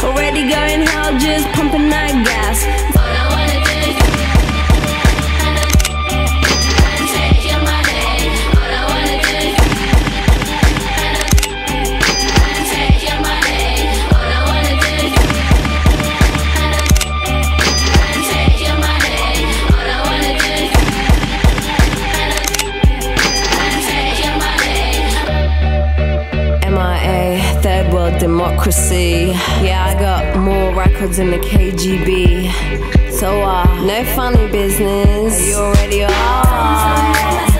Already going hell, just pumping that gas. All I wanna do is take your money. All I wanna do is take your money. All I wanna do is take your money. All I wanna do is take your money. MIA, third world democracy. Yeah, I got more records than the KGB. So no funny business. You already are.